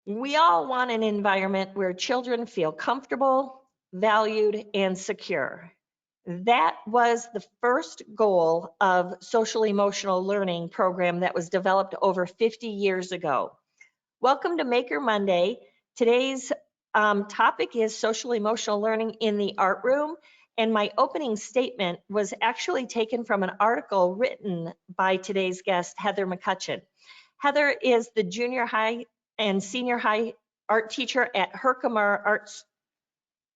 We all want an environment where children feel comfortable, valued, and secure. That was the first goal of social emotional learning program that was developed over 50 years ago. Welcome to Maker Monday. Today's topic is social emotional learning in the art room. And my opening statement was actually taken from an article written by today's guest, Heather McCutcheon. Heather is the junior high and senior high art teacher at Herkimer Arts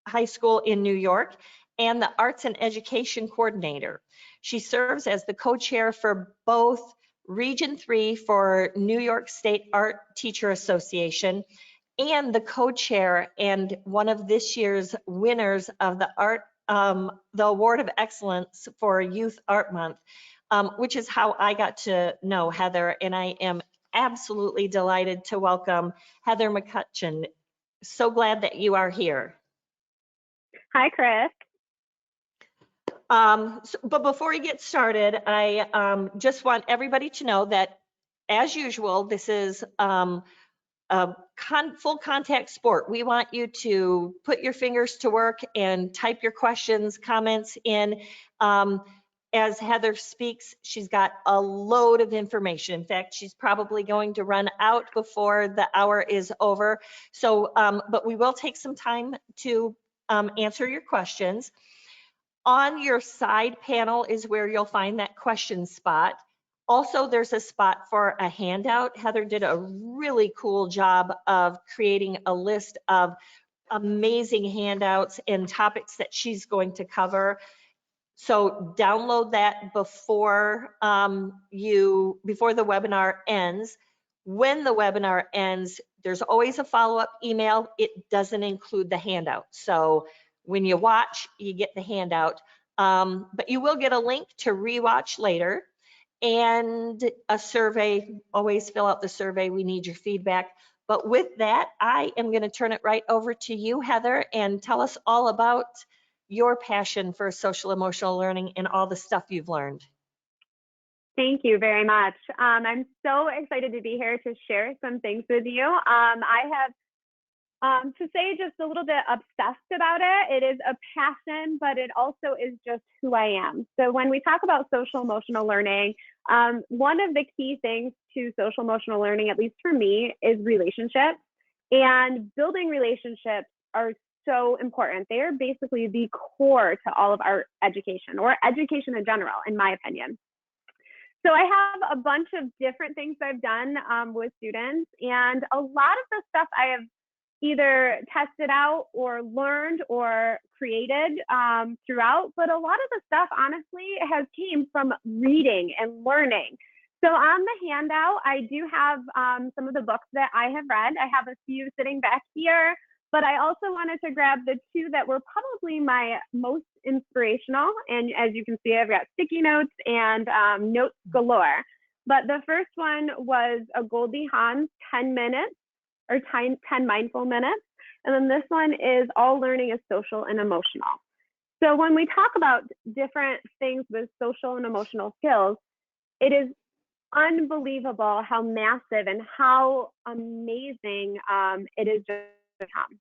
High School in New York and the Arts and Education Coordinator. She serves as the co-chair for both Region 3 for New York State Art Teacher Association and the co-chair and one of this year's winners of the Award of Excellence for Youth Art Month, which is how I got to know Heather, and I am absolutely delighted to welcome Heather McCutcheon. So glad that you are here. Hi, Chris. But before we get started, I just want everybody to know that, as usual, this is a full contact sport. We want you to put your fingers to work and type your questions, comments in. As Heather speaks, she's got a load of information. In fact, she's probably going to run out before the hour is over. So, but we will take some time to answer your questions. On your side panel is where you'll find that question spot. Also, there's a spot for a handout. Heather did a really cool job of creating a list of amazing handouts and topics that she's going to cover. So download that before before the webinar ends. When the webinar ends, there's always a follow-up email. It doesn't include the handout. So when you watch, you get the handout, but you will get a link to rewatch later and a survey. Always fill out the survey. We need your feedback. But with that, I am going to turn it right over to you, Heather, and tell us all about your passion for social emotional learning and all the stuff you've learned. Thank you very much. I'm so excited to be here to share some things with you. I have, to say just a little bit obsessed about it. It is a passion, but it also is just who I am. So when we talk about social emotional learning, one of the key things to social emotional learning, at least for me, is relationships. And building relationships are so important. They are basically the core to all of our education, or education in general, in my opinion. So I have a bunch of different things I've done with students, and a lot of the stuff I have either tested out or learned or created throughout, but a lot of the stuff honestly has came from reading and learning. So on the handout, I do have some of the books that I have read. I have a few sitting back here, but I also wanted to grab the two that were probably my most inspirational. And as you can see, I've got sticky notes and notes galore. But the first one was a Goldie Hawn's 10 minutes or 10 mindful minutes. And then this one is All Learning is Social and Emotional. So when we talk about different things with social and emotional skills, it is unbelievable how massive and how amazing it is just to come.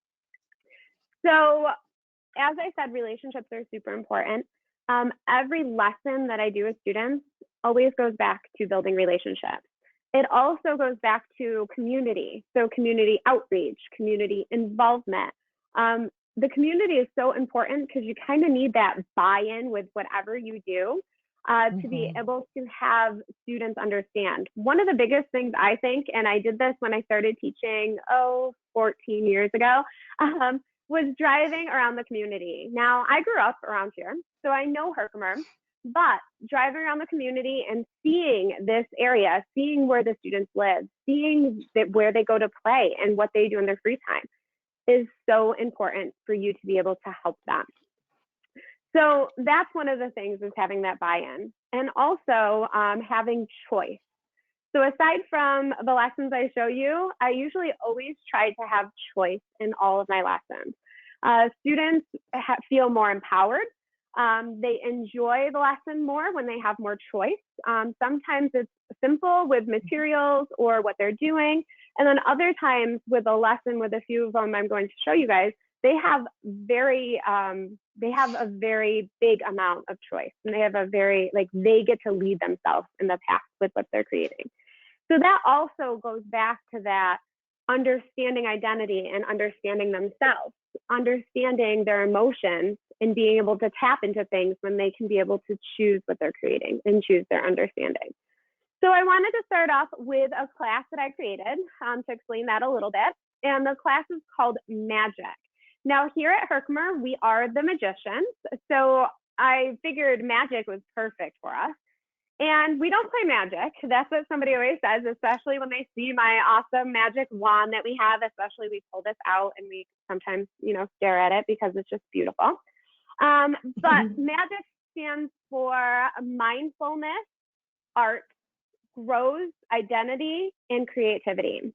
So as I said, relationships are super important. Every lesson that I do with students always goes back to building relationships. It also goes back to community. So community outreach, community involvement. The community is so important because you kind of need that buy-in with whatever you do to be able to have students understand. One of the biggest things I think, and I did this when I started teaching, 14 years ago, was driving around the community. Now, I grew up around here, so I know Herkimer, but driving around the community and seeing this area, seeing where the students live, seeing where they go to play and what they do in their free time is so important for you to be able to help them. So that's one of the things, is having that buy-in, and also having choice. So aside from the lessons I show you, I usually always try to have choice in all of my lessons. Students feel more empowered. They enjoy the lesson more when they have more choice. Sometimes it's simple with materials or what they're doing, And then other times with a lesson, with a few of them I'm going to show you guys, they have a very big amount of choice, and they have a very, like, they get to lead themselves in the path with what they're creating. So that also goes back to that understanding identity and understanding themselves, understanding their emotions, and being able to tap into things when they can be able to choose what they're creating and choose their understanding. So I wanted to start off with a class that I created to explain that a little bit. And the class is called Magic. Now here at Herkimer, we are the magicians. So I figured magic was perfect for us. And we don't play magic. That's what somebody always says, especially when they see my awesome magic wand that we have, especially we pull this out and we sometimes, stare at it because it's just beautiful. But magic stands for mindfulness, art, growth, identity, and creativity.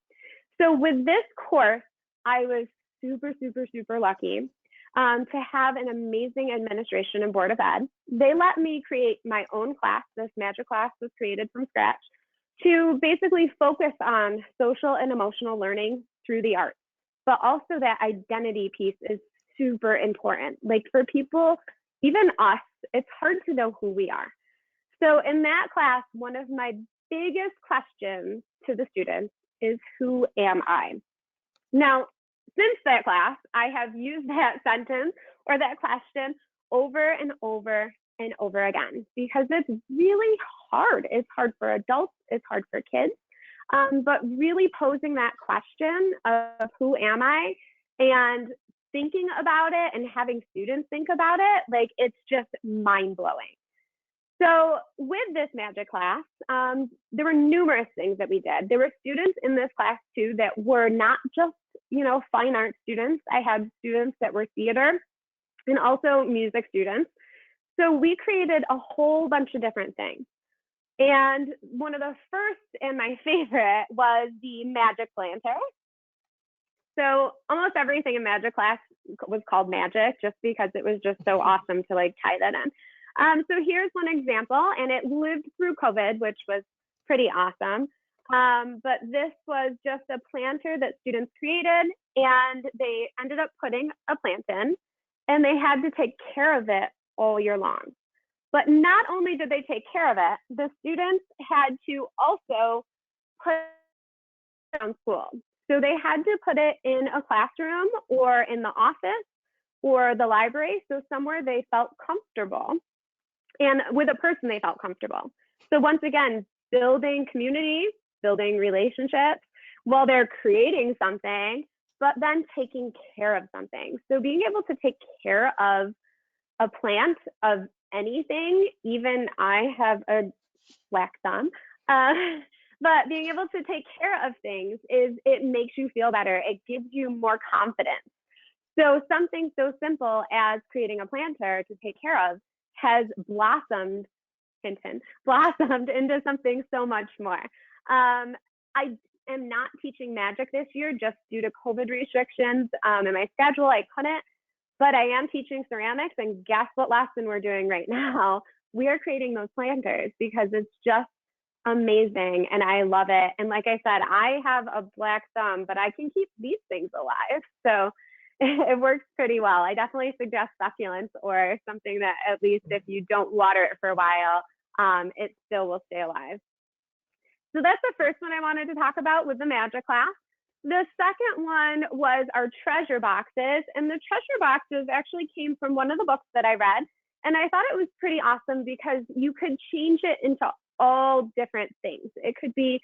So with this course, I was super, super, super lucky to have an amazing administration and board of ed. They let me create my own class. This magic class was created from scratch to basically focus on social and emotional learning through the arts. But also that identity piece is super important. Like for people, even us, it's hard to know who we are. So in that class, one of my biggest questions to the students is, who am I? Now, since that class, I have used that sentence or that question over and over and over again because it's really hard. It's hard for adults, it's hard for kids, but really posing that question of who am I and thinking about it and having students think about it, like it's just mind-blowing. So with this magic class, there were numerous things that we did. There were students in this class too that were not just, fine art students. I had students that were theater and also music students. So we created a whole bunch of different things. And one of the first and my favorite was the magic planter. So almost everything in magic class was called magic just because it was just so awesome to like tie that in. So here's one example, and it lived through COVID, which was pretty awesome. But this was just a planter that students created, and they ended up putting a plant in, and they had to take care of it all year long. But not only did they take care of it, the students had to also put it on school. So they had to put it in a classroom or in the office or the library, so somewhere they felt comfortable. And with a person they felt comfortable. So once again, building community, building relationships while they're creating something, but then taking care of something. So being able to take care of a plant, of anything, even I have a black thumb, but being able to take care of things it makes you feel better. It gives you more confidence. So something so simple as creating a planter to take care of has blossomed into something so much more. I am not teaching magic this year just due to COVID restrictions in my schedule. I couldn't, but I am teaching ceramics, and guess what lesson we're doing right now? We are creating those planters because it's just amazing and I love it. And like I said, I have a black thumb, but I can keep these things alive. So it works pretty well. I definitely suggest succulents or something that at least if you don't water it for a while, it still will stay alive. So that's the first one I wanted to talk about with the magic class. The second one was our treasure boxes. And the treasure boxes actually came from one of the books that I read. And I thought it was pretty awesome because you could change it into all different things. It could be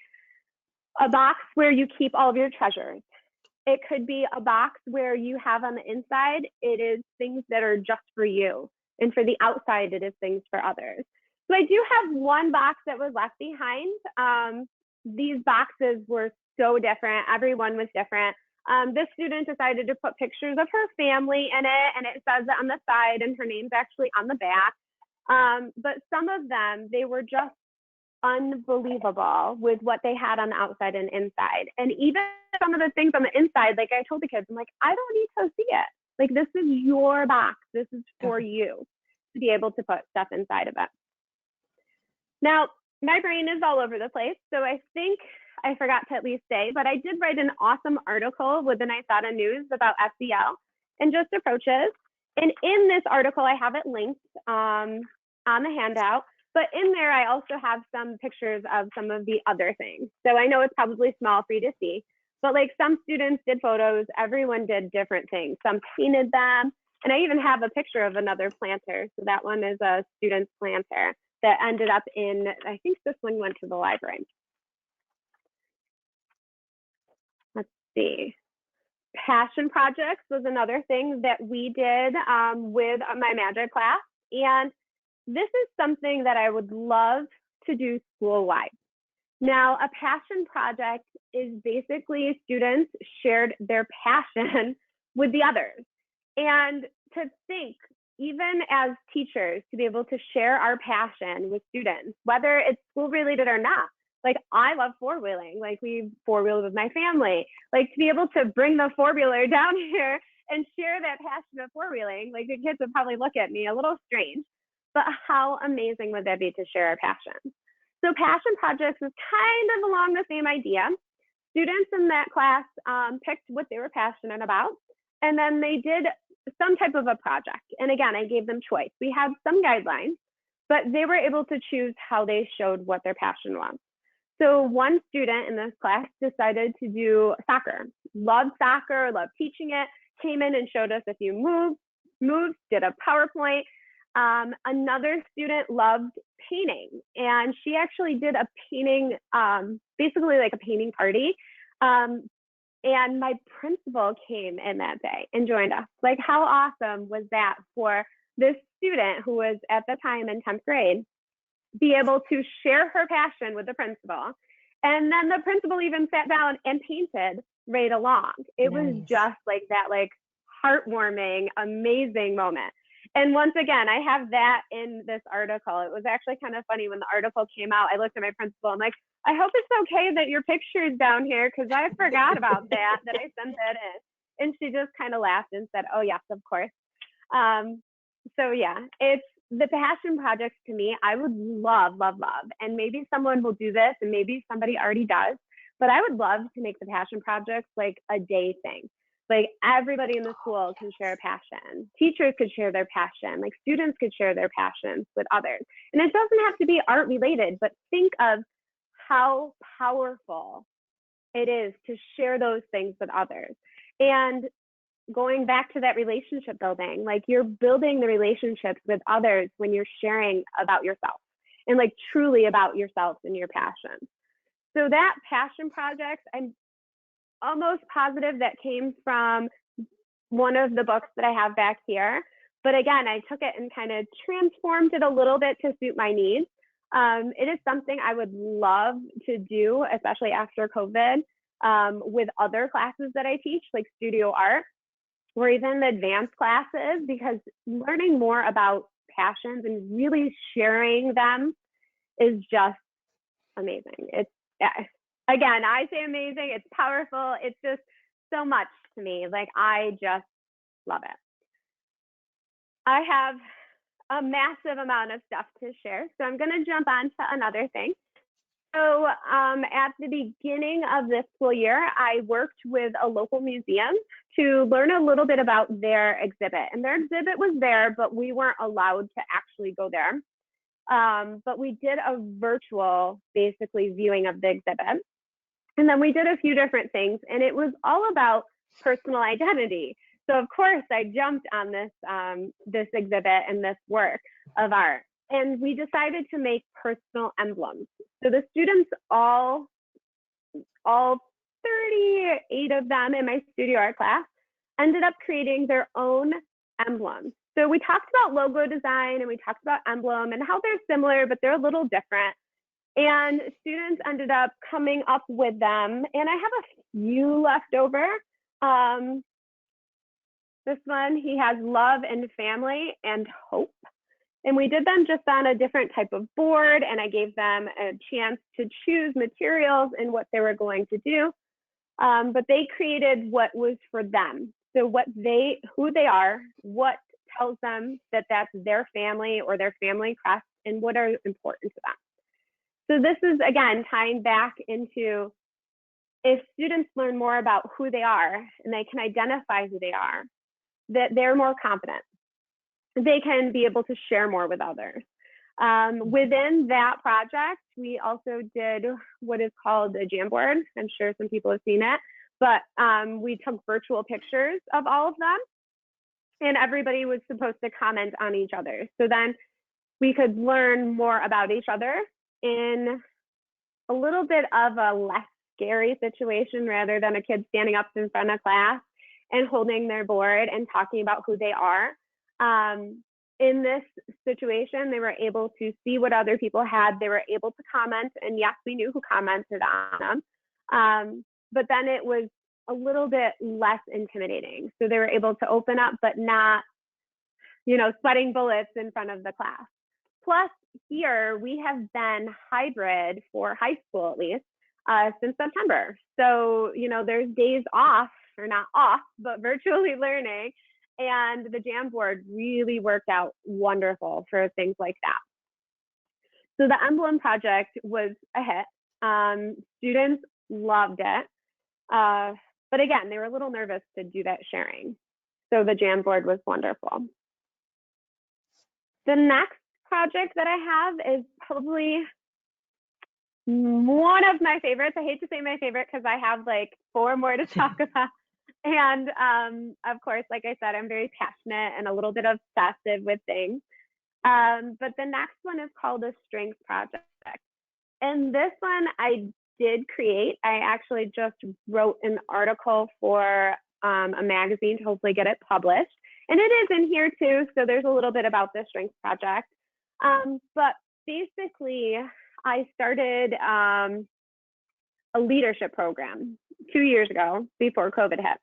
a box where you keep all of your treasures. It could be a box where you have on the inside, it is things that are just for you. And for the outside, it is things for others. So I do have one box that was left behind. These boxes were so different. Everyone was different. This student decided to put pictures of her family in it, and it says it on the side, and her name's actually on the back. But some of them, they were just unbelievable with what they had on the outside and inside. And even some of the things on the inside, like I told the kids, I'm like, I don't need to see it. Like, this is your box. This is for you to be able to put stuff inside of it. Now, my brain is all over the place. So I think I forgot to at least say, but I did write an awesome article with the NYSADA News about SEL and just approaches. And in this article, I have it linked on the handout, but in there, I also have some pictures of some of the other things. So I know it's probably small for you to see, but like some students did photos, everyone did different things. Some painted them, and I even have a picture of another planter. So that one is a student's planter that ended up in, I think this one went to the library. Let's see. Passion projects was another thing that we did with my magic class. And this is something that I would love to do school-wide. Now, a passion project is basically students shared their passion with the others. And to think, even as teachers, to be able to share our passion with students, whether it's school-related or not. Like, I love four-wheeling. Like, we four-wheeled with my family. Like, to be able to bring the four-wheeler down here and share that passion of four-wheeling, like, the kids would probably look at me a little strange. But how amazing would that be to share our passion? So passion projects is kind of along the same idea. Students in that class picked what they were passionate about, and then they did some type of a project. And again, I gave them choice. We had some guidelines, but they were able to choose how they showed what their passion was. So one student in this class decided to do soccer, loved soccer, loved teaching it, came in and showed us a few moves, did a PowerPoint. Another student loved painting, and she actually did a painting, basically like a painting party. And my principal came in that day and joined us. Like, how awesome was that for this student who was at the time in 10th grade, be able to share her passion with the principal. And then the principal even sat down and painted right along. It was just like that, like heartwarming, amazing moment. And once again, I have that in this article. It was actually kind of funny when the article came out. I looked at my principal. I'm like, I hope it's okay that your picture is down here because I forgot about that I sent that in. And she just kind of laughed and said, oh, yes, of course. So yeah, it's the passion projects to me, I would love. And maybe someone will do this and maybe somebody already does, but I would love to make the passion projects like a day thing. Like everybody in the school can share a passion. Teachers could share their passion. Like students could share their passions with others. And it doesn't have to be art related, but think of how powerful it is to share those things with others. And going back to that relationship building, like you're building the relationships with others when you're sharing about yourself and like truly about yourself and your passion. So that passion project, I'm almost positive that came from one of the books that I have back here. But again, I took it and kind of transformed it a little bit to suit my needs. It is something I would love to do, especially after COVID, with other classes that I teach, like studio art, or even the advanced classes, because learning more about passions and really sharing them is just amazing. It's, again, I say amazing, it's powerful, it's just so much to me. Like, I just love it. I have a massive amount of stuff to share, so I'm gonna jump on to another thing. So at the beginning of this school year, I worked with a local museum to learn a little bit about their exhibit. And their exhibit was there, but we weren't allowed to actually go there. But we did a virtual, basically, viewing of the exhibit. And then we did a few different things, and it was all about personal identity. So of course, I jumped on this exhibit and this work of art. And we decided to make personal emblems. So the students, all 38 of them in my studio art class, ended up creating their own emblems. So we talked about logo design and we talked about emblem and how they're similar, but they're a little different. And students ended up coming up with them. And I have a few left over. This one, he has love and family and hope. And we did them just on a different type of board, and I gave them a chance to choose materials and what they were going to do. But they created what was for them. So who they are, what tells them that that's their family or their family crest, and what are important to them. So this is, again, tying back into if students learn more about who they are and they can identify who they are, that they're more confident. They can be able to share more with others. Within that project, we also did what is called a Jamboard. I'm sure some people have seen it, but we took virtual pictures of all of them, and everybody was supposed to comment on each other. So then we could learn more about each other in a little bit of a less scary situation, rather than a kid standing up in front of class and holding their board and talking about who they are. In this situation, they were able to see what other people had. They were able to comment, and yes, we knew who commented on them. But then it was a little bit less intimidating. So they were able to open up, but not, sweating bullets in front of the class. Plus, here we have been hybrid for high school, at least, since September. So, there's days off, or not off, but virtually learning. And the Jamboard really worked out wonderful for things like that. So the Emblem project was a hit. Students loved it. But again, they were a little nervous to do that sharing. So the Jamboard was wonderful. The next project that I have is probably one of my favorites. I hate to say my favorite because I have like 4 more to talk about. And of course, like I said, I'm very passionate and a little bit obsessive with things. But the next one is called a Strengths Project. And this one I did create. I actually just wrote an article for a magazine to hopefully get it published. And it is in here too, so there's a little bit about the Strengths Project. But basically, I started a leadership program 2 years ago before COVID hit.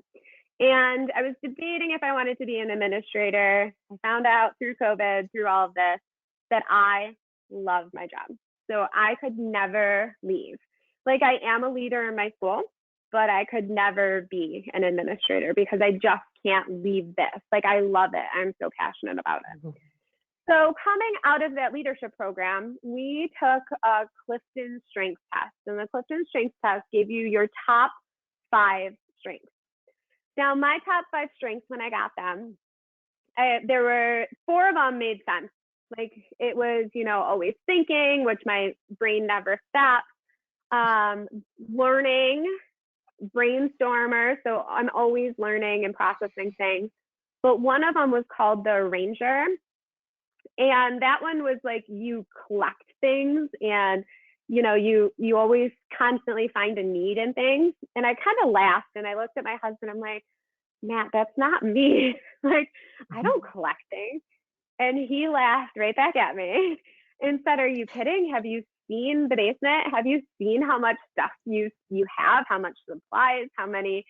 And I was debating if I wanted to be an administrator. I found out through COVID, through all of this, that I love my job. So I could never leave. Like, I am a leader in my school, but I could never be an administrator because I just can't leave this. Like, I love it. I'm so passionate about it. So coming out of that leadership program, we took a Clifton strengths test. And the Clifton strengths test gave you your top 5 strengths. Now, my top 5 strengths, when I got them, there were 4 of them made sense. Like, it was, always thinking, which my brain never stops. Learning, brainstormer. So I'm always learning and processing things. But one of them was called the arranger. And that one was like, you collect things and you always constantly find a need in things. And I kind of laughed and I looked at my husband. I'm like, Matt, that's not me. Like, I don't collect things. And he laughed right back at me and said, are you kidding? Have you seen the basement? Have you seen how much stuff you have, how much supplies, how many,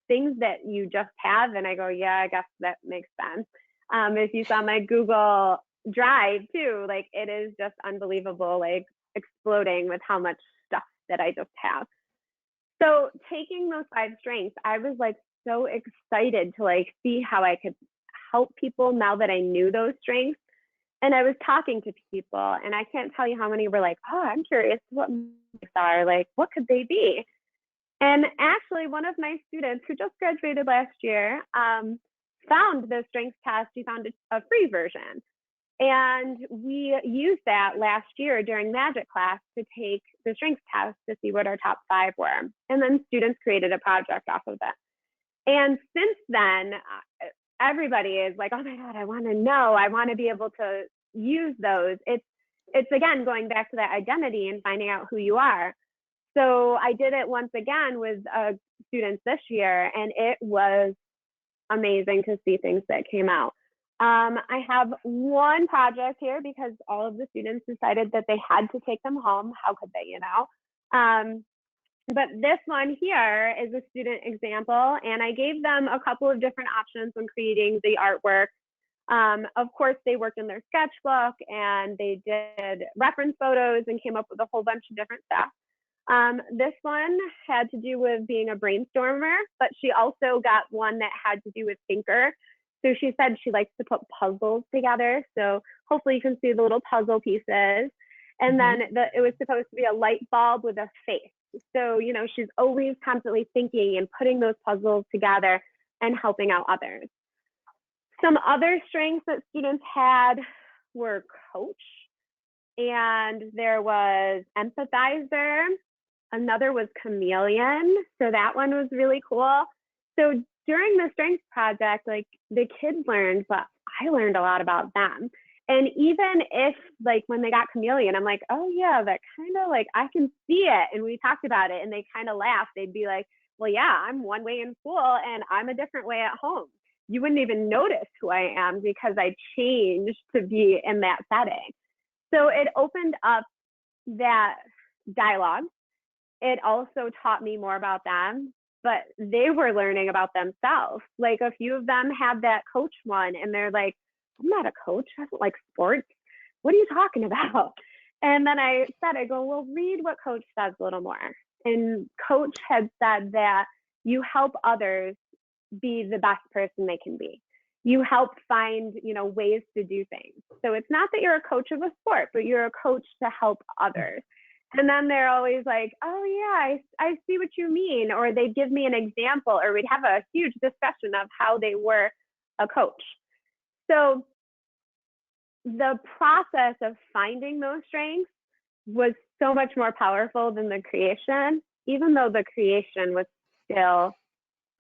things that you just have? And I go, yeah, I guess that makes sense. If you saw my Google Drive too, like, it is just unbelievable, like exploding with how much stuff that I just have. So taking those 5 strengths, I was like so excited to like see how I could help people now that I knew those strengths. And I was talking to people, and I can't tell you how many were like, oh, I'm curious what they are, like, what could they be? And actually, one of my students who just graduated last year found the strengths test. She found a free version. And we used that last year during magic class to take the strengths test to see what our top 5 were. And then students created a project off of it. And since then, everybody is like, oh my God, I want to know. I want to be able to use those. It's again, going back to that identity and finding out who you are. So I did it once again with students this year, and it was amazing to see things that came out. I have one project here because all of the students decided that they had to take them home. How could they, But this one here is a student example, and I gave them a couple of different options when creating the artwork. Of course, they worked in their sketchbook and they did reference photos and came up with a whole bunch of different stuff. This one had to do with being a brainstormer, but she also got one that had to do with thinker. So she said she likes to put puzzles together. So hopefully you can see the little puzzle pieces. And then it was supposed to be a light bulb with a face. So, you know, she's always constantly thinking and putting those puzzles together and helping out others. Some other strengths that students had were coach, and there was empathizer. Another was chameleon. So that one was really cool. So during the strengths project, like the kids learned, but I learned a lot about them. And even if like when they got chameleon, I'm like, oh yeah, that kind of like, I can see it. And we talked about it and they kind of laughed. They'd be like, well, yeah, I'm one way in school and I'm a different way at home. You wouldn't even notice who I am because I changed to be in that setting. So it opened up that dialogue. It also taught me more about them, but they were learning about themselves. Like a few of them had that coach one and they're like, I'm not a coach. I don't like sports. What are you talking about? And then I go, well, read what coach says a little more. And coach had said that you help others be the best person they can be. You help find, you know, ways to do things. So it's not that you're a coach of a sport, but you're a coach to help others. And then they're always like, oh yeah, I see what you mean. Or they'd give me an example, or we'd have a huge discussion of how they were a coach. So the process of finding those strengths was so much more powerful than the creation, even though the creation was still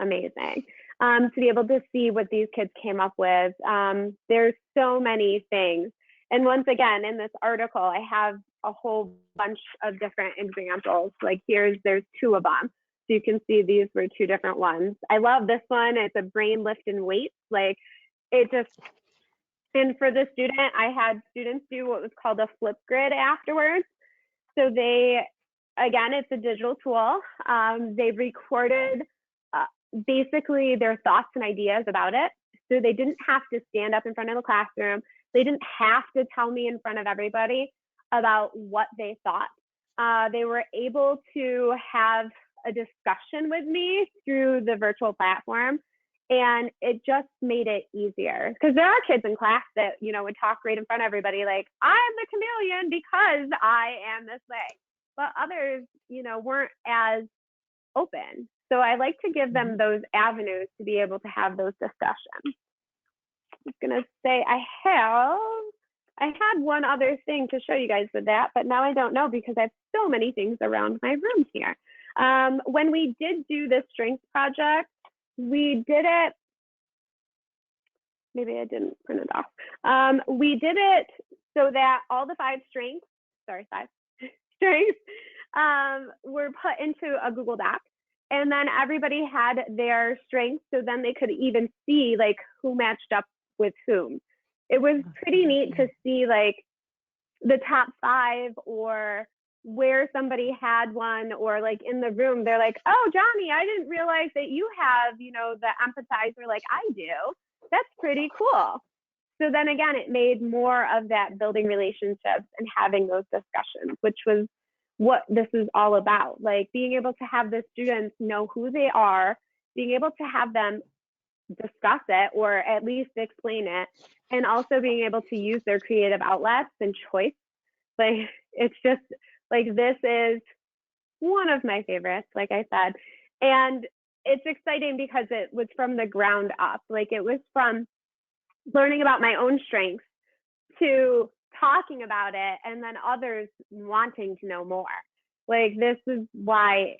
amazing. To be able to see what these kids came up with. There's so many things. And once again, in this article, I have a whole bunch of different examples. Like there's 2 of them. So you can see these were 2 different ones. I love this one. It's a brain lift and weights. Like it just, and for the student, I had students do what was called a flip grid afterwards. So they, again, it's a digital tool. They recorded basically their thoughts and ideas about it. So they didn't have to stand up in front of the classroom. They didn't have to tell me in front of everybody about what they thought. They were able to have a discussion with me through the virtual platform. And it just made it easier because there are kids in class that, you know, would talk right in front of everybody like, I'm the chameleon because I am this way. But others, you know, weren't as open. So I like to give them those avenues to be able to have those discussions. I'm going to say I had one other thing to show you guys with that, but now I don't know because I have so many things around my room here. When we did do this strengths project, we did it, maybe I didn't print it off. We did it so that all the 5 strengths were put into a Google Doc. And then everybody had their strengths, so then they could even see like who matched up with whom. It was pretty neat to see like the top 5 or where somebody had one, or like in the room, they're like, oh, Johnny, I didn't realize that you have, you know, the empathizer like I do. That's pretty cool. So then again, it made more of that building relationships and having those discussions, which was what this is all about. Like being able to have the students know who they are, being able to have them discuss it or at least explain it, and also being able to use their creative outlets and choice. Like it's just like, this is one of my favorites, like I said. And it's exciting because it was from the ground up. Like it was from learning about my own strengths to talking about it and then others wanting to know more. Like this is why,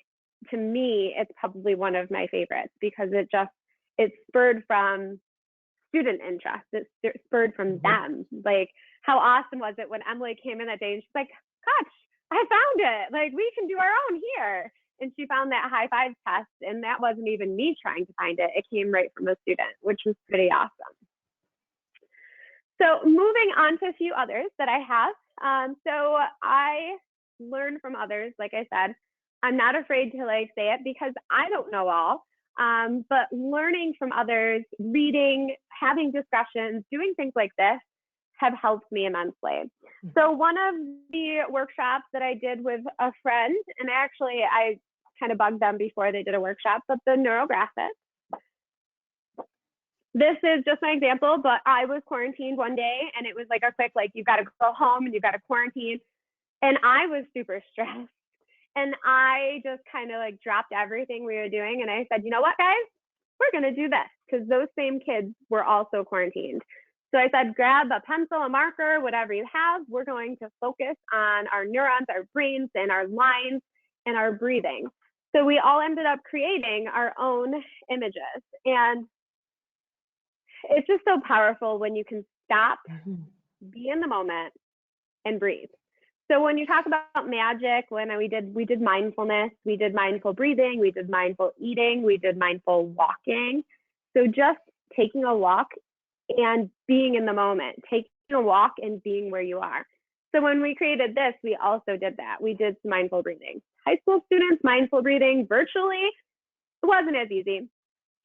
to me, it's probably one of my favorites because it spurred from student interest. It spurred from them. Like how awesome was it when Emily came in that day and she's like, gosh, I found it. Like we can do our own here. And she found that high 5 test, and that wasn't even me trying to find it. It came right from a student, which was pretty awesome. So moving on to a few others that I have. So I learn from others, like I said. I'm not afraid to like say it because I don't know all, but learning from others, reading, having discussions, doing things like this have helped me immensely. So one of the workshops that I did with a friend, and actually I kind of bugged them before they did a workshop, but the neurographics. This is just my example, but I was quarantined one day and it was like a quick, like, you've got to go home and you've got to quarantine. And I was super stressed. And I just kind of like dropped everything we were doing. And I said, you know what, guys, we're going to do this, because those same kids were also quarantined. So I said, grab a pencil, a marker, whatever you have. We're going to focus on our neurons, our brains, and our lines and our breathing. So we all ended up creating our own images. And it's just so powerful when you can stop, be in the moment, and breathe. So when you talk about magic, when we did mindfulness, we did mindful breathing, we did mindful eating, we did mindful walking. So just taking a walk and being in the moment, taking a walk and being where you are. So when we created this, we also did that. We did some mindful breathing. High school students, mindful breathing virtually, it wasn't as easy,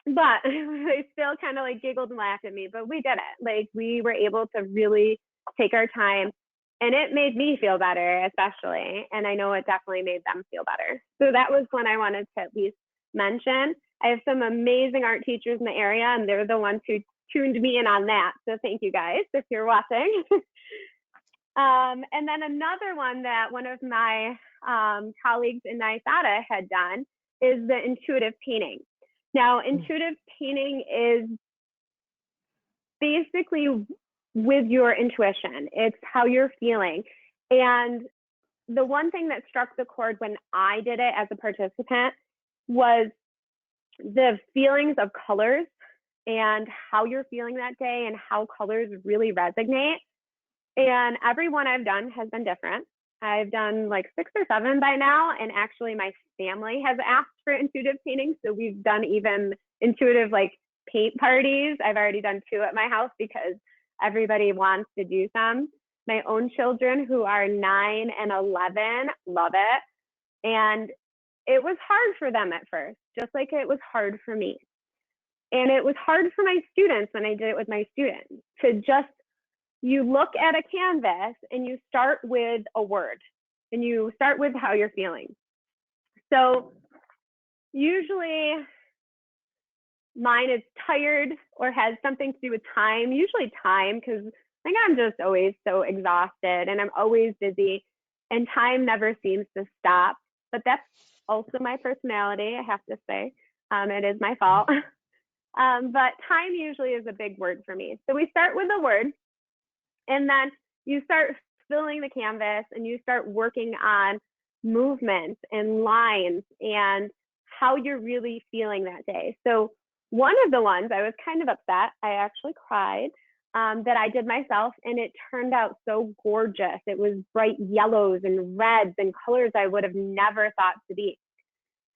but they still kind of like giggled and laughed at me, but we did it. Like, we were able to really take our time, and it made me feel better, especially. And I know it definitely made them feel better. So that was one I wanted to at least mention. I have some amazing art teachers in the area, and they're the ones who tuned me in on that. So thank you guys if you're watching. And then another one that one of my colleagues in NISADA had done is the intuitive painting. Now, intuitive painting is basically with your intuition. It's how you're feeling. And the one thing that struck the chord when I did it as a participant was the feelings of colors and how you're feeling that day and how colors really resonate. And every one I've done has been different. I've done like 6 or 7 by now, and actually my family has asked for intuitive painting, so we've done even intuitive like paint parties. I've already done 2 at my house because everybody wants to do some. My own children, who are 9 and 11, love it. And it was hard for them at first, just like it was hard for me. And it was hard for my students when I did it with my students to just, you look at a canvas and you start with a word and you start with how you're feeling. So usually mine is tired or has something to do with time, usually time, because I think I'm just always so exhausted and I'm always busy, and time never seems to stop. But that's also my personality, I have to say. It is my fault. But time usually is a big word for me. So we start with a word, and then you start filling the canvas and you start working on movements and lines and how you're really feeling that day. So one of the ones I was kind of upset, I actually cried, that I did myself, and it turned out so gorgeous. It was bright yellows and reds and colors I would have never thought to be.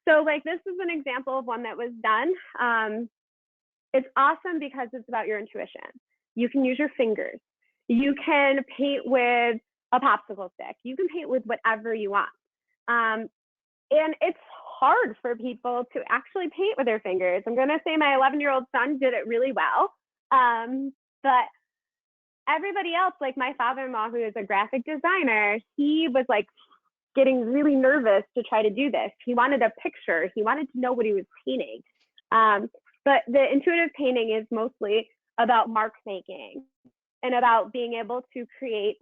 So like, this is an example of one that was done. It's awesome because it's about your intuition. You can use your fingers. You can paint with a popsicle stick. You can paint with whatever you want. And it's hard for people to actually paint with their fingers. I'm going to say my 11-year-old son did it really well. But everybody else, like my father-in-law, who is a graphic designer, he was like getting really nervous to try to do this. He wanted a picture. He wanted to know what he was painting. But the intuitive painting is mostly about mark making and about being able to create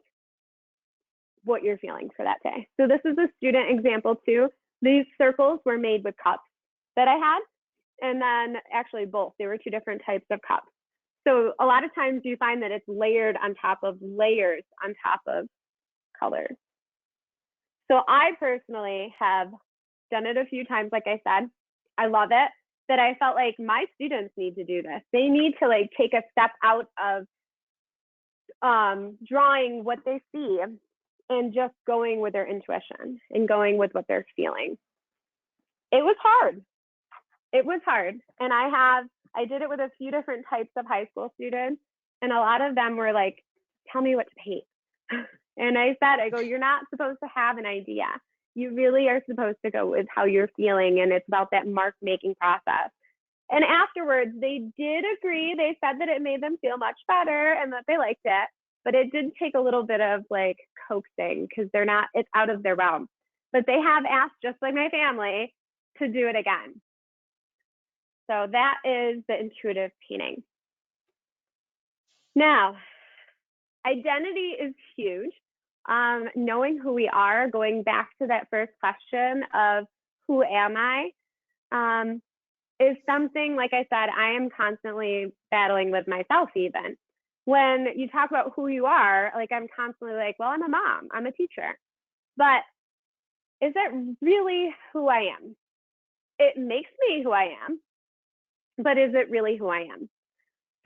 what you're feeling for that day. So this is a student example too. These circles were made with cups that I had, and then actually both, they were 2 different types of cups. So a lot of times you find that it's layered on top of layers on top of colors. So I personally have done it a few times, like I said. I love it, that I felt like my students need to do this. They need to like take a step out of drawing what they see and just going with their intuition and going with what they're feeling. It was hard. It was hard. And I did it with a few different types of high school students, and a lot of them were like, tell me what to paint. And I go, you're not supposed to have an idea. You really are supposed to go with how you're feeling, and it's about that mark making process. And afterwards, they did agree. They said that it made them feel much better and that they liked it, but it did take a little bit of like coaxing because it's out of their realm. But they have asked, just like my family, to do it again. So that is the intuitive painting. Now, identity is huge. knowing who we are, going back to that first question of who am I, is something, like I said, I am constantly battling with myself even. When you talk about who you are, like I'm constantly like, well, I'm a mom, I'm a teacher. But is it really who I am? It makes me who I am, but is it really who I am?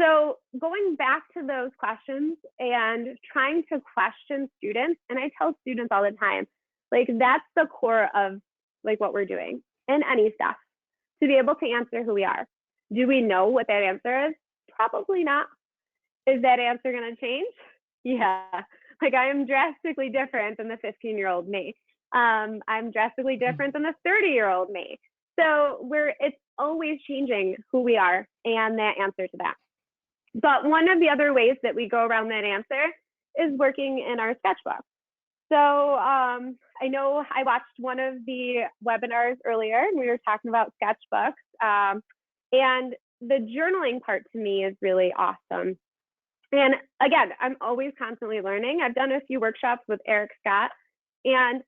So going back to those questions and trying to question students, and I tell students all the time, like that's the core of like what we're doing in any stuff, to be able to answer who we are. Do we know what that answer is? Probably not. Is that answer going to change? Yeah. Like I am drastically different than the 15-year-old me. I'm drastically different than the 30-year-old me. So it's always changing who we are and that answer to that. But one of the other ways that we go around that answer is working in our sketchbook. So I know I watched one of the webinars earlier and we were talking about sketchbooks. And the journaling part to me is really awesome. And again, I'm always constantly learning. I've done a few workshops with Eric Scott, and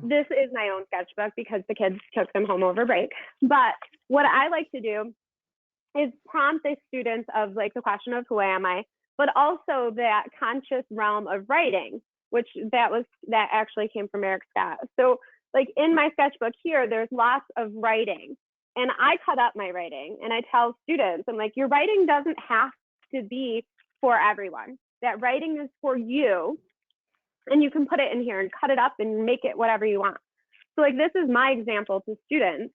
this is my own sketchbook because the kids took them home over break. But what I like to do is prompt the students of like the question of who am I, but also that conscious realm of writing, which that actually came from Eric Scott. So like in my sketchbook here, there's lots of writing, and I cut up my writing and I tell students, I'm like, your writing doesn't have to be for everyone. That writing is for you, and you can put it in here and cut it up and make it whatever you want. So like this is my example to students.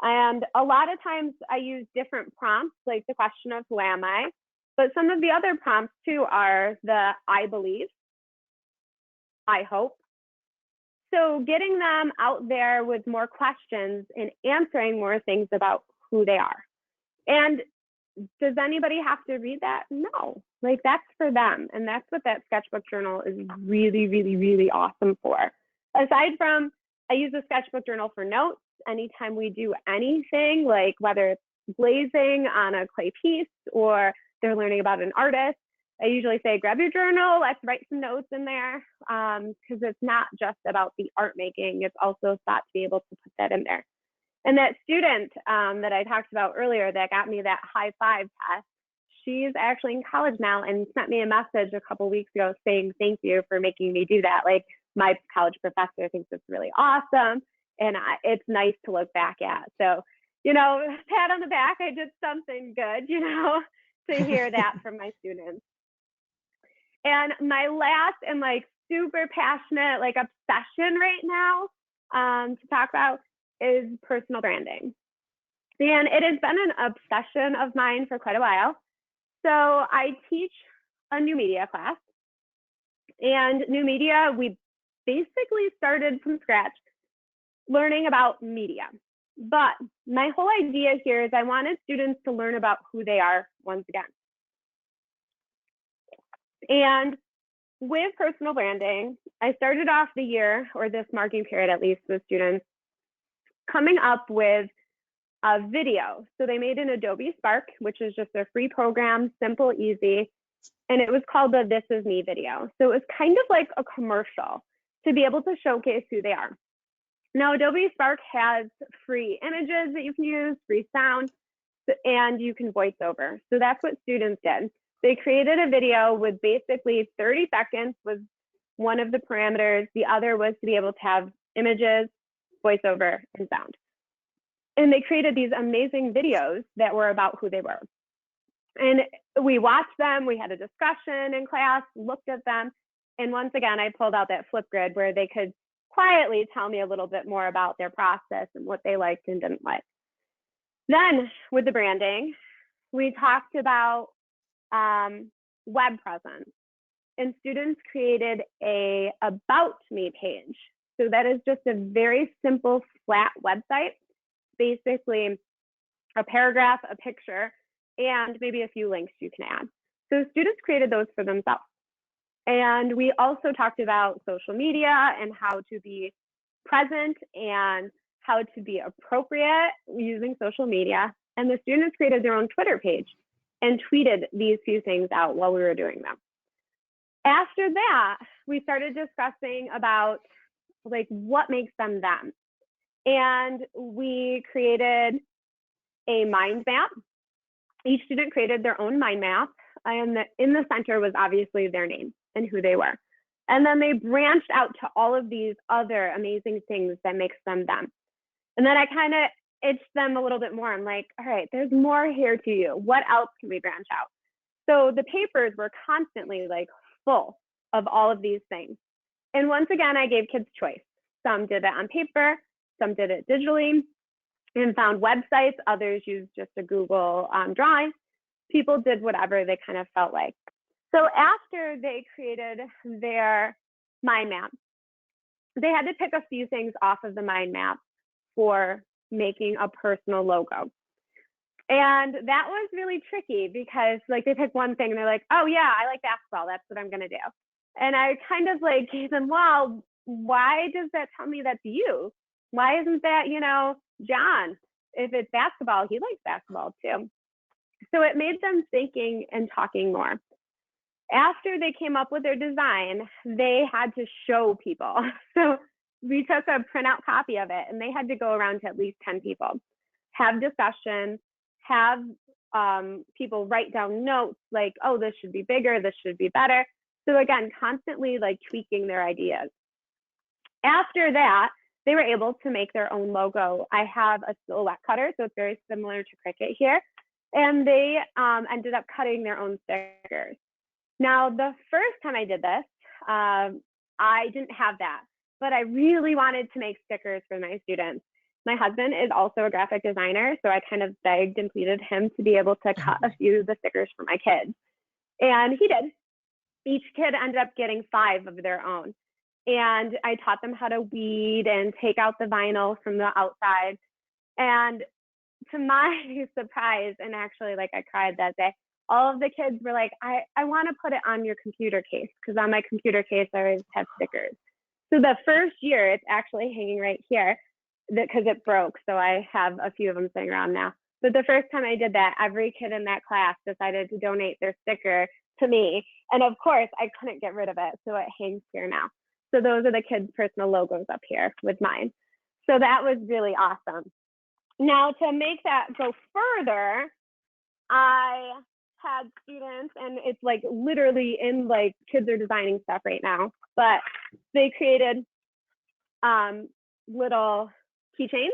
And a lot of times I use different prompts, like the question of who am I, but some of the other prompts too are the I believe, I hope. So getting them out there with more questions and answering more things about who they are. And does anybody have to read that? No, like that's for them. And that's what that sketchbook journal is really, really, really awesome for. Aside from, I use a sketchbook journal for notes anytime we do anything, like whether it's glazing on a clay piece or they're learning about an artist. I usually say, grab your journal, let's write some notes in there, because it's not just about the art making, it's also thought to be able to put that in there. And that student that I talked about earlier that got me that high five test, she's actually in college now and sent me a message a couple weeks ago saying, thank you for making me do that. Like my college professor thinks it's really awesome. And it's nice to look back at. So, you know, pat on the back, I did something good, you know, to hear that from my students. And my last and like super passionate like obsession right now to talk about is personal branding. And it has been an obsession of mine for quite a while. So I teach a new media class, and new media, we basically started from scratch learning about media. But my whole idea here is I wanted students to learn about who they are once again. And with personal branding, I started off the year, or this marking period at least, with students coming up with a video. So they made an Adobe Spark, which is just a free program, simple, easy. And it was called the This Is Me video. So it was kind of like a commercial to be able to showcase who they are. Now, Adobe Spark has free images that you can use, free sound, and you can voice over. So that's what students did. They created a video with basically 30 seconds was one of the parameters. The other was to be able to have images, voiceover, and sound. And they created these amazing videos that were about who they were. And we watched them, we had a discussion in class, looked at them. And once again, I pulled out that Flipgrid where they could quietly tell me a little bit more about their process and what they liked and didn't like. Then with the branding, we talked about web presence, and students created a About Me page. So that is just a very simple flat website, basically a paragraph, a picture, and maybe a few links you can add. So students created those for themselves. And we also talked about social media and how to be present and how to be appropriate using social media. And the students created their own Twitter page and tweeted these few things out while we were doing them. After that, we started discussing about like what makes them them. And we created a mind map. Each student created their own mind map. And in the center was obviously their name and who they were. And then they branched out to all of these other amazing things that makes them them. And then I kind of itched them a little bit more. I'm like, all right, there's more here to you. What else can we branch out? So the papers were constantly like full of all of these things. And once again, I gave kids choice. Some did it on paper, some did it digitally, and found websites. Others used just a Google Drive. People did whatever they kind of felt like. So after they created their mind map, they had to pick a few things off of the mind map for making a personal logo. And that was really tricky because like they pick one thing and they're like, oh yeah, I like basketball. That's what I'm going to do. And I kind of like gave them, well, why does that tell me that's you? Why isn't that, you know, John? If it's basketball, he likes basketball too. So it made them thinking and talking more. After they came up with their design, they had to show people. So we took a printout copy of it and they had to go around to at least 10 people, have discussions, have people write down notes like, oh, this should be bigger, this should be better. So again, constantly like tweaking their ideas. After that, they were able to make their own logo. I have a silhouette cutter, so it's very similar to Cricut here. And they ended up cutting their own stickers. Now, the first time I did this, I didn't have that, but I really wanted to make stickers for my students. My husband is also a graphic designer, so I kind of begged and pleaded him to be able to cut a few of the stickers for my kids. And he did. Each kid ended up getting 5 of their own. And I taught them how to weed and take out the vinyl from the outside. And to my surprise, and actually like I cried that day, all of the kids were like, I want to put it on your computer case, because on my computer case, I always have stickers. So the first year, it's actually hanging right here because it broke. So I have a few of them sitting around now. But the first time I did that, every kid in that class decided to donate their sticker to me. And of course, I couldn't get rid of it. So it hangs here now. So those are the kids' personal logos up here with mine. So that was really awesome. Now to make that go further, I had students, and it's like literally in like kids are designing stuff right now, but they created little keychains.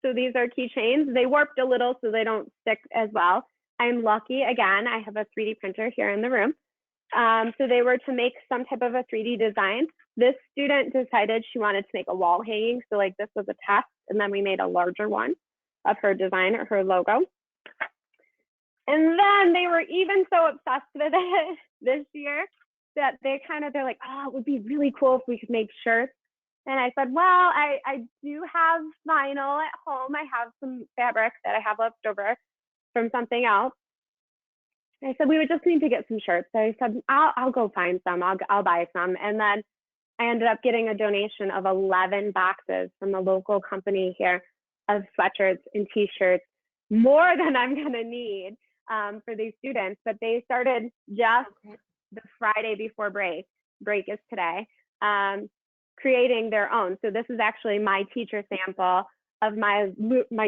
So these are keychains. They warped a little so they don't stick as well. I'm lucky, again, I have a 3D printer here in the room. So they were to make some type of a 3D design. This student decided she wanted to make a wall hanging. So like this was a test, and then we made a larger one of her design or her logo. And then they were even so obsessed with it this year that they're like, oh, it would be really cool if we could make shirts. And I said, well, I do have vinyl at home. I have some fabric that I have left over from something else. I said, we would just need to get some shirts. So I said, I'll go find some. I'll buy some. And then I ended up getting a donation of 11 boxes from a local company here of sweatshirts and t-shirts, more than I'm going to need for these students. But they started just the Friday before break is today, creating their own. So this is actually my teacher sample of my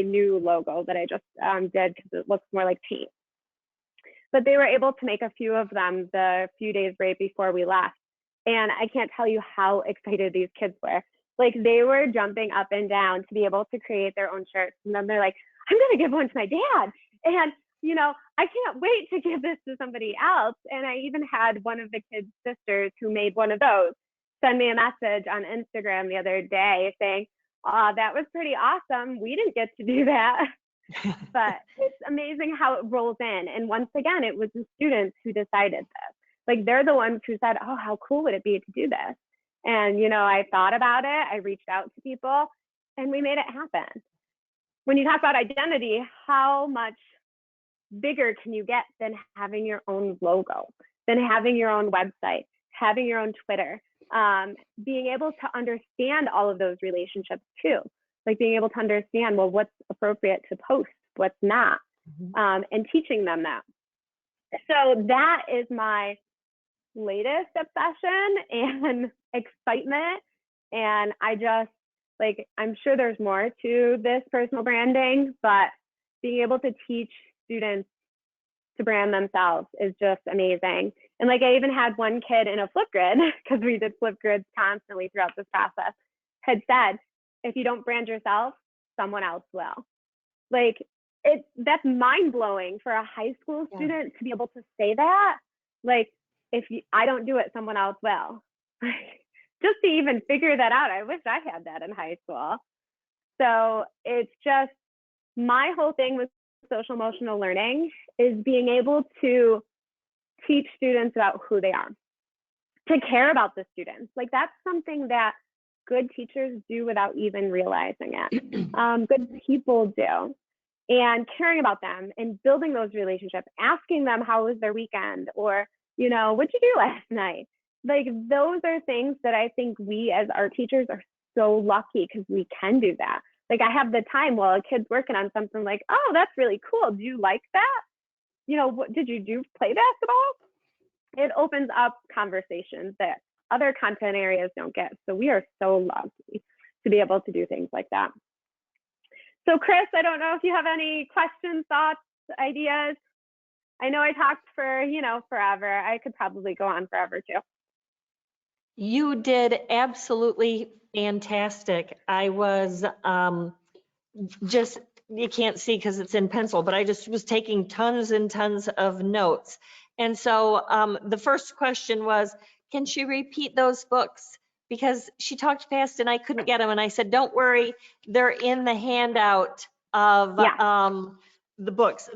new logo that I just did, because it looks more like paint. But they were able to make a few of them the few days right before we left. And I can't tell you how excited these kids were. Like they were jumping up and down to be able to create their own shirts. And then they're like, I'm going to give one to my dad. And, you know, I can't wait to give this to somebody else. And I even had one of the kids' sisters who made one of those send me a message on Instagram the other day saying, that was pretty awesome. We didn't get to do that. But it's amazing how it rolls in. And once again, it was the students who decided this. Like they're the ones who said, oh, how cool would it be to do this? And, you know, I thought about it. I reached out to people and we made it happen. When you talk about identity, how much bigger can you get than having your own logo, than having your own website, having your own Twitter, being able to understand all of those relationships too. Like being able to understand, well, what's appropriate to post, what's not, and teaching them that. So that is my latest obsession and excitement. And I just, like, I'm sure there's more to this personal branding, but being able to teach students to brand themselves is just amazing. And like, I even had one kid in a Flipgrid, because we did Flipgrids constantly throughout this process, had said, if you don't brand yourself, someone else will. Like, that's mind blowing for a high school student to be able to say that. Like, I don't do it, someone else will. Just to even figure that out, I wish I had that in high school. So it's just, my whole thing with social emotional learning is being able to teach students about who they are, to care about the students. Like, that's something that good teachers do without even realizing it. Good people do. And caring about them and building those relationships, asking them how was their weekend, or, you know, what'd you do last night? Like, those are things that I think we as art teachers are so lucky because we can do that. Like, I have the time while a kid's working on something, like, oh, that's really cool. Do you like that? You know, what did you do? Play basketball? It opens up conversations that other content areas don't get. So we are so lucky to be able to do things like that. So Chris, I don't know if you have any questions, thoughts, ideas. I know I talked for, you know, forever. I could probably go on forever too. You did absolutely fantastic. I was just, you can't see because it's in pencil, but I just was taking tons and tons of notes. And so the first question was, can she repeat those books? Because she talked fast and I couldn't get them. And I said, don't worry, they're in the handout of the books.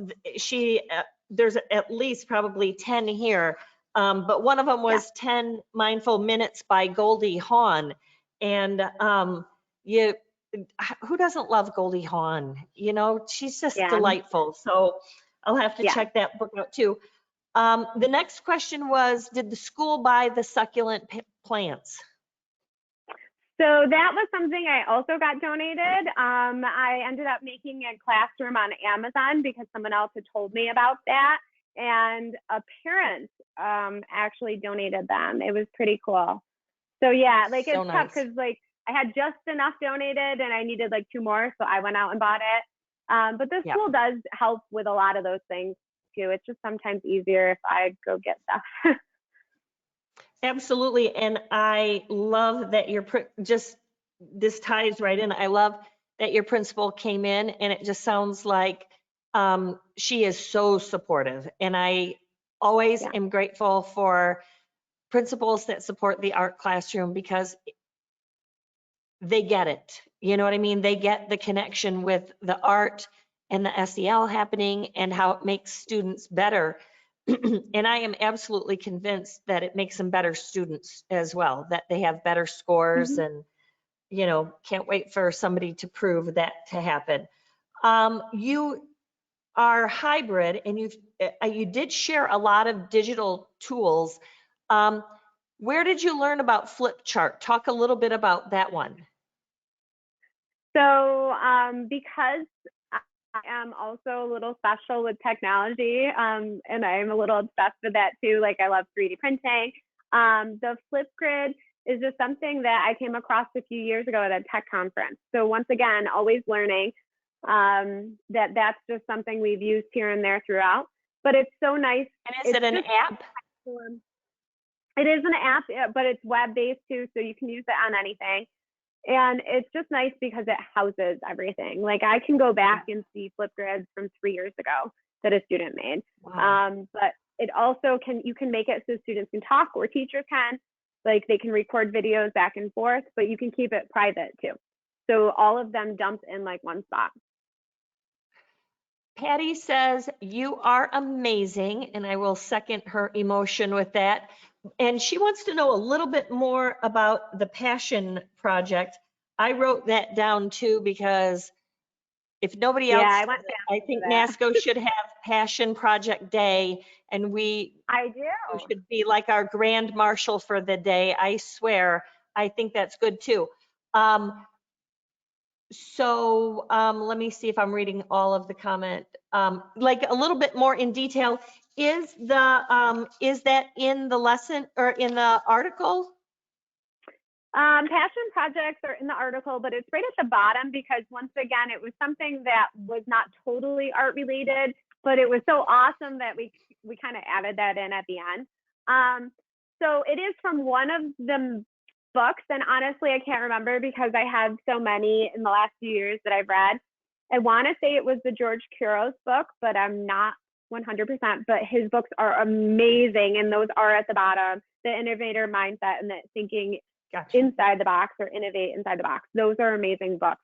There's at least probably 10 here. But one of them was 10 Mindful Minutes by Goldie Hawn. And who doesn't love Goldie Hawn? You know, she's just delightful. So I'll have to check that book out too. The next question was, did the school buy the succulent plants? So that was something I also got donated. I ended up making a classroom on Amazon because someone else had told me about that. And a parent actually donated them. It was pretty cool. So yeah, like, it's tough because like I had just enough donated and I needed like 2 more. So I went out and bought it. But the school does help with a lot of those things too. It's just sometimes easier if I go get stuff. Absolutely. And I love that this ties right in. I love that your principal came in, and it just sounds like she is so supportive. And I always am grateful for principals that support the art classroom because they get it. You know what I mean? They get the connection with the art and the SEL happening and how it makes students better. And I am absolutely convinced that it makes them better students as well, that they have better scores and, you know, can't wait for somebody to prove that to happen. You are hybrid and you did share a lot of digital tools. Where did you learn about flip chart? Talk a little bit about that one. So because I am also a little special with technology, and I'm a little obsessed with that too. Like, I love 3D printing. The Flipgrid is just something that I came across a few years ago at a tech conference. So once again, always learning that's just something we've used here and there throughout. But it's so nice. And is it an app? It is an app, but it's web-based too, so you can use it on anything. And it's just nice because it houses everything. Like, I can go back and see Flipgrids from 3 years ago that a student made. Wow. But it also you can make it so students can talk, or teachers can. Like, they can record videos back and forth, but you can keep it private too. So all of them dump in like one spot. Patty says, you are amazing, and I will second her emotion with that. And she wants to know a little bit more about the Passion Project. I wrote that down too, because if nobody else, I think Nasco should have Passion Project Day, and you should be like our grand marshal for the day. I swear, I think that's good too. So let me see if I'm reading all of the comment. Like a little bit more in detail. Is that in the lesson or in the article? Passion projects are in the article, but it's right at the bottom because once again, it was something that was not totally art related, but it was so awesome that we kind of added that in at the end. So it is from one of the books, and honestly, I can't remember because I have so many in the last few years that I've read. I want to say it was the George Couros book, but I'm not 100%, but his books are amazing, and those are at the bottom. The innovator mindset and the thinking Gotcha. inside the box or innovate inside the box. Those are amazing books.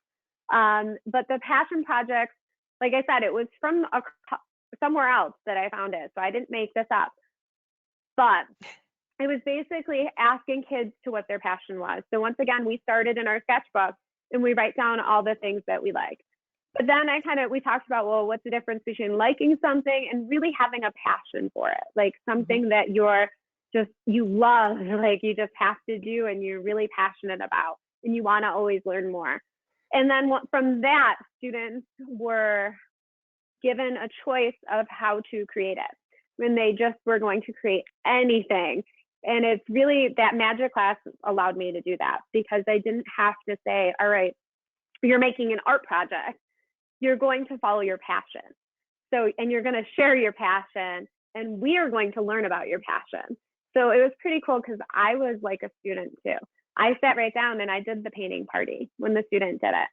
But the passion projects, like I said, it was from somewhere else that I found it. So I didn't make this up. But it was basically asking kids to what their passion was. So once again, we started in our sketchbook and we write down all the things that we like. But then we talked about, well, what's the difference between liking something and really having a passion for it? Like something that you love, like you just have to do and you're really passionate about and you want to always learn more. And then from that, students were given a choice of how to create it when they just were going to create anything. And it's really that magic class allowed me to do that because I didn't have to say, all right, you're making an art project. You're going to follow your passion. So, and you're going to share your passion and we are going to learn about your passion. So it was pretty cool because I was like a student too. I sat right down and I did the painting party when the student did it.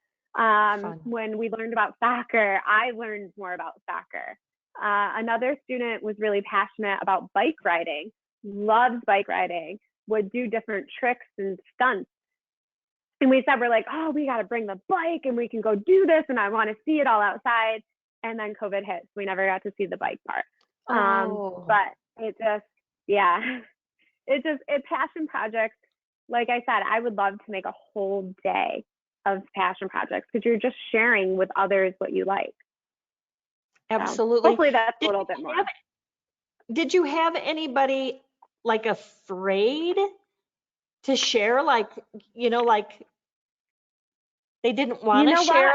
When we learned about soccer, I learned more about soccer. Another student was really passionate about bike riding, loves bike riding, would do different tricks and stunts. And we said, we're like, oh, we got to bring the bike and we can go do this. And I want to see it all outside. And then COVID hit. So we never got to see the bike part. But it just, yeah, it passion projects. Like I said, I would love to make a whole day of passion projects because you're just sharing with others what you like. Absolutely. So hopefully that's a little bit more. Did you have anybody like afraid to share? Like they didn't want to share?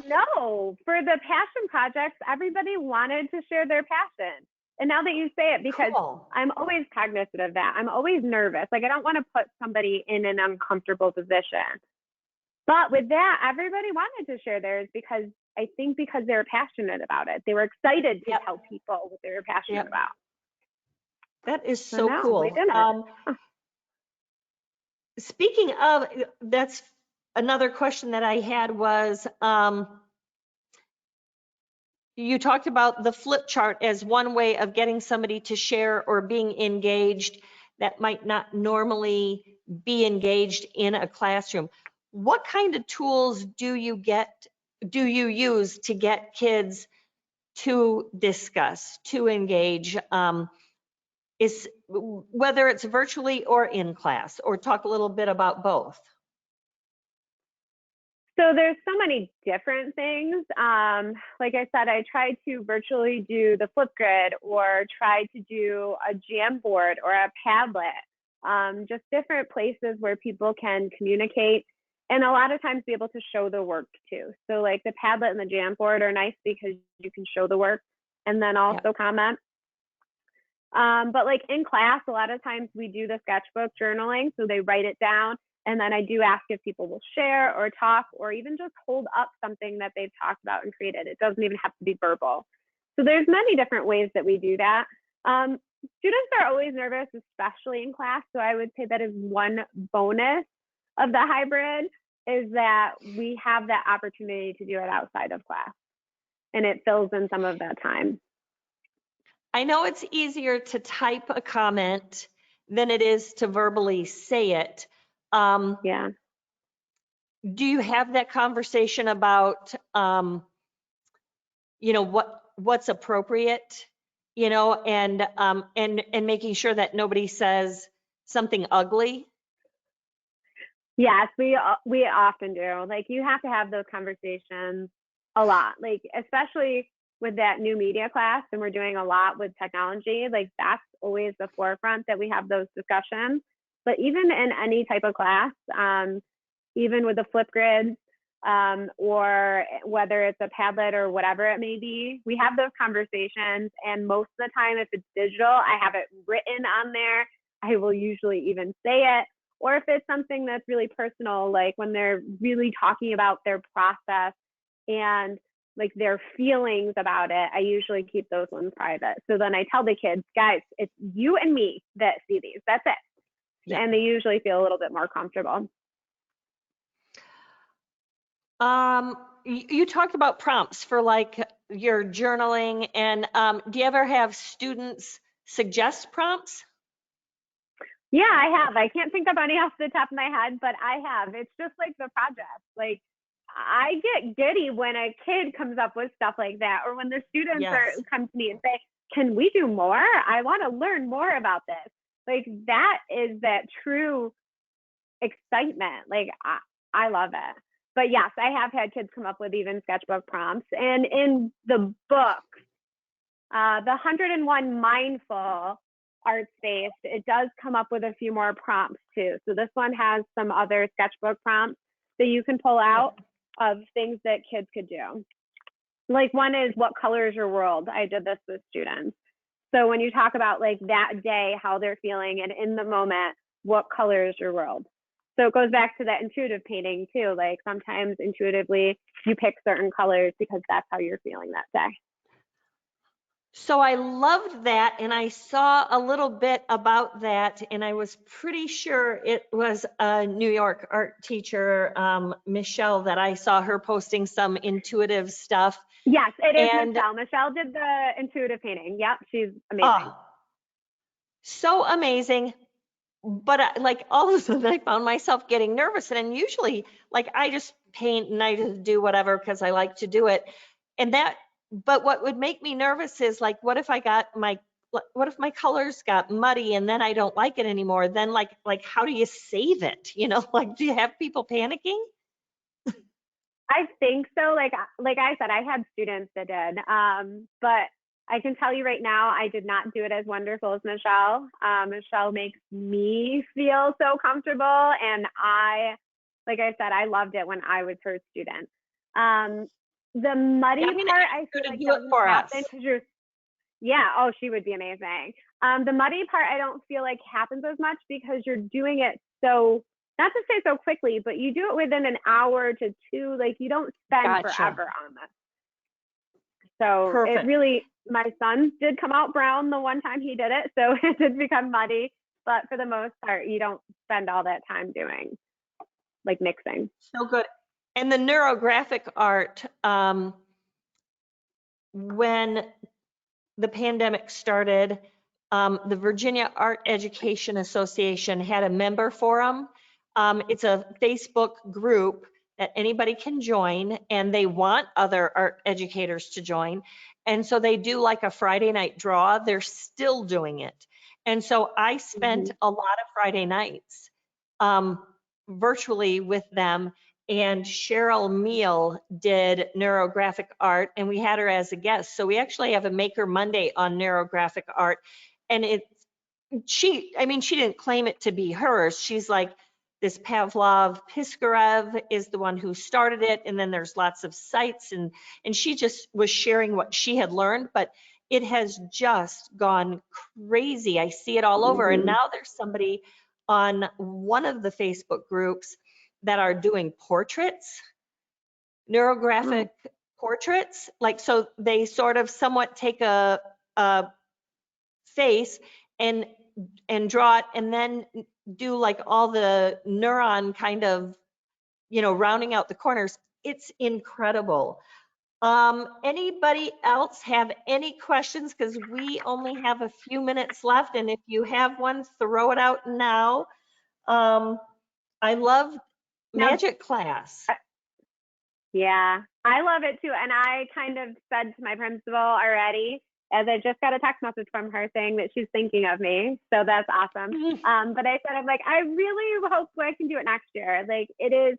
No, for the passion projects, everybody wanted to share their passion. And now that you say it, because I'm always cognizant of that, I'm always nervous. Like I don't want to put somebody in an uncomfortable position. But with that, everybody wanted to share theirs because I think because they were passionate about it. They were excited to tell people what they were passionate about. That is so cool. Speaking of, that's another question that I had was, you talked about the flip chart as one way of getting somebody to share or being engaged that might not normally be engaged in a classroom. What kind of tools do you use to get kids to discuss, to engage, whether it's virtually or in class, or talk a little bit about both? So there's so many different things. Like I said, I tried to virtually do the Flipgrid or try to do a Jamboard or a Padlet, just different places where people can communicate and a lot of times be able to show the work too. So like the Padlet and the Jamboard are nice because you can show the work and then also comment. But like in class, a lot of times we do the sketchbook journaling, so they write it down. And then I do ask if people will share or talk or even just hold up something that they've talked about and created. It doesn't even have to be verbal. So there's many different ways that we do that. Students are always nervous, especially in class. So I would say that is one bonus of the hybrid is that we have that opportunity to do it outside of class. And it fills in some of that time. I know it's easier to type a comment than it is to verbally say it. Do you have that conversation about, what's appropriate, and making sure that nobody says something ugly? Yes, we often do. Like you have to have those conversations a lot, like especially with that new media class, and we're doing a lot with technology. Like that's always the forefront that we have those discussions. But even in any type of class, even with the Flipgrids, or whether it's a Padlet or whatever it may be. We have those conversations, and most of the time, if it's digital, I have it written on there. I will usually even say it. Or if it's something that's really personal, like when they're really talking about their process and like their feelings about it, I usually keep those ones private. So then I tell the kids, guys, it's you and me that see these. That's it. Yeah. And they usually feel a little bit more comfortable. You talked about prompts for like your journaling, and do you ever have students suggest prompts? Yeah, I have. I can't think of any off the top of my head, but I have. It's just like the project. Like I get giddy when a kid comes up with stuff like that, or when the students come to me and say, "Can we do more? I want to learn more about this." Like that is that true excitement. Like I love it. But yes, I have had kids come up with even sketchbook prompts. And in the book, the 101 Mindful Art Space, it does come up with a few more prompts too. So this one has some other sketchbook prompts that you can pull out of things that kids could do. Like one is, what color is your world? I did this with students. So when you talk about like that day, how they're feeling, and in the moment, what color is your world? So it goes back to that intuitive painting too. Like sometimes intuitively you pick certain colors because that's how you're feeling that day. So I loved that, and I saw a little bit about that, and I was pretty sure it was a New York art teacher, Michelle, that I saw her posting some intuitive stuff. Yes, it is Michelle. Michelle did the intuitive painting. Yep, she's amazing. So amazing. But like all of a sudden I found myself getting nervous, and usually like I just paint and I just do whatever because I like to do it. And that, but what would make me nervous is like, what if my colors got muddy and then I don't like it anymore? Then like how do you save it? You know, like do you have people panicking? I think so. Like I said, I had students that did, but I can tell you right now, I did not do it as wonderful as Michelle. Michelle makes me feel so comfortable. And like I said, I loved it when I was her student. The muddy part, I feel like doesn't happen because you're, oh, she would be amazing. The muddy part, I don't feel like happens as much because you're doing it so, not to say so quickly, but you do it within an hour to two. Like you don't spend forever on this. So It really, my son did come out brown the one time he did it, so it did become muddy. But for the most part, you don't spend all that time doing, like mixing. So good. And the neurographic art, when the pandemic started, the Virginia Art Education Association had a member forum. It's a Facebook group that anybody can join, and they want other art educators to join. And so they do like a Friday night draw. They're still doing it. And so I spent a lot of Friday nights virtually with them. And Cheryl Meal did neurographic art, and we had her as a guest. So we actually have a Maker Monday on neurographic art. And she didn't claim it to be hers. She's like, this Pavlov Piskarev is the one who started it. And then there's lots of sites, and she just was sharing what she had learned, but it has just gone crazy. I see it all over. And now there's somebody on one of the Facebook groups that are doing portraits, neurographic portraits. Like, so they sort of somewhat take a face and draw it, and then do like all the neuron kind of, rounding out the corners. It's incredible. Anybody else have any questions? Because we only have a few minutes left, and if you have one, throw it out now. I love magic class. Yeah, I love it too. And I kind of said to my principal already, as I just got a text message from her saying that she's thinking of me. So that's awesome. But I said, I'm like, I really hope I can do it next year. Like it is,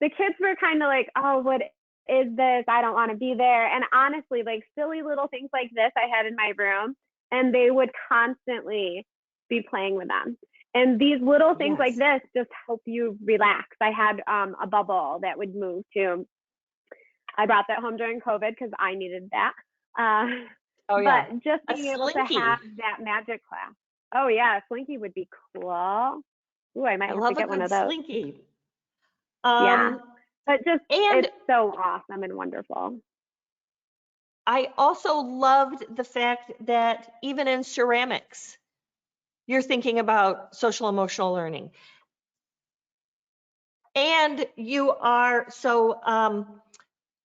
the kids were kind of like, oh, what is this? I don't want to be there. And honestly, like silly little things like this I had in my room, and they would constantly be playing with them. And these little things like Yes. this just help you relax. I had a bubble that would move too. I brought that home during COVID because I needed that. Oh yeah. But just A being able to have slinky. that magic class. Oh yeah, a slinky would be cool. Ooh, I might I have to love a get one good of those. slinky. Yeah. Um, But just, and it's so awesome and wonderful. I also loved the fact that even in ceramics, you're thinking about social emotional learning. And you are, so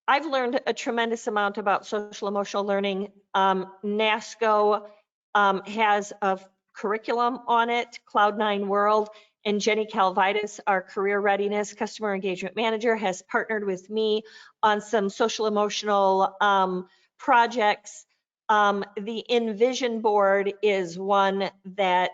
I've learned a tremendous amount about social emotional learning. NASCO has a curriculum on it, Cloud9 World, and Jenny Calvitis, our career readiness customer engagement manager, has partnered with me on some social emotional projects. The Envision board is one that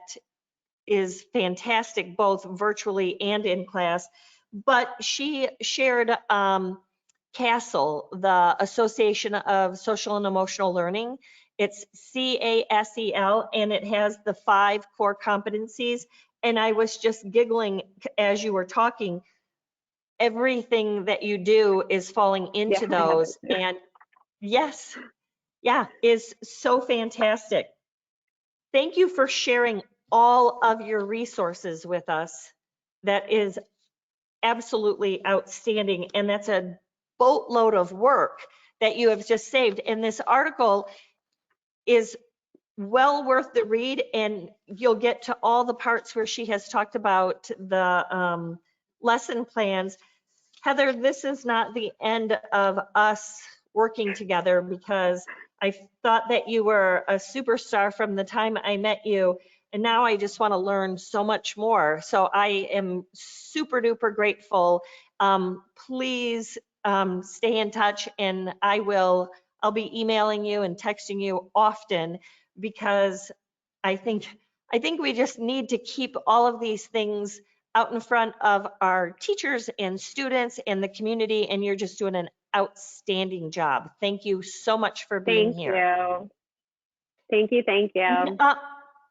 is fantastic, both virtually and in class. But she shared CASEL, the Association of Social and Emotional Learning. It's CASEL, and it has the 5 core competencies. And I was just giggling as you were talking. Everything that you do is falling Yeah, into I have those. it. And yes, yeah, is so fantastic. Thank you for sharing all of your resources with us. That is absolutely outstanding. And that's a boatload of work that you have just saved. And this article is well worth the read, and you'll get to all the parts where she has talked about the lesson plans. Heather, this is not the end of us working together, because I thought that you were a superstar from the time I met you, and now I just want to learn so much more. So I am super duper grateful. Please stay in touch, and I'll be emailing you and texting you often, because I think we just need to keep all of these things out in front of our teachers and students and the community, and you're just doing an outstanding job. Thank you so much for being Thank here. you. Thank you. Thank you.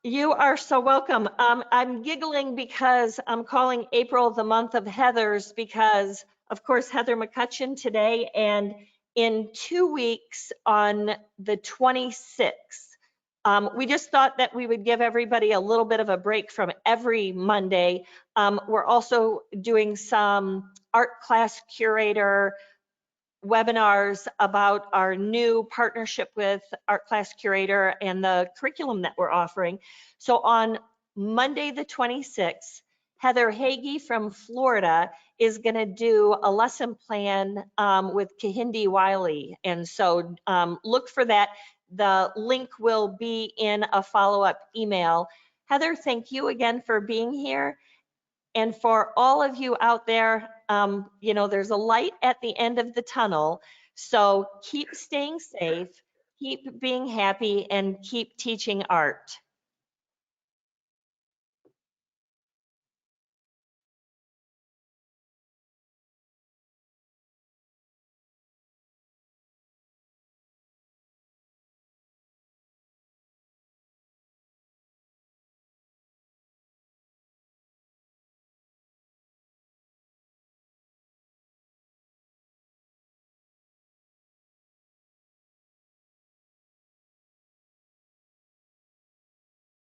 You are so welcome. I'm giggling because I'm calling April the month of Heathers, because of course Heather McCutcheon today, and in 2 weeks on the 26th. We just thought that we would give everybody a little bit of a break from every Monday. We're also doing some art class curator webinars about our new partnership with Art Class Curator and the curriculum that we're offering. So on Monday the 26th, Heather Hagee from Florida is going to do a lesson plan with Kahindi Wiley. And so look for that. The link will be in a follow-up email. Heather, thank you again for being here. And for all of you out there, there's a light at the end of the tunnel. So keep staying safe, keep being happy, and keep teaching art.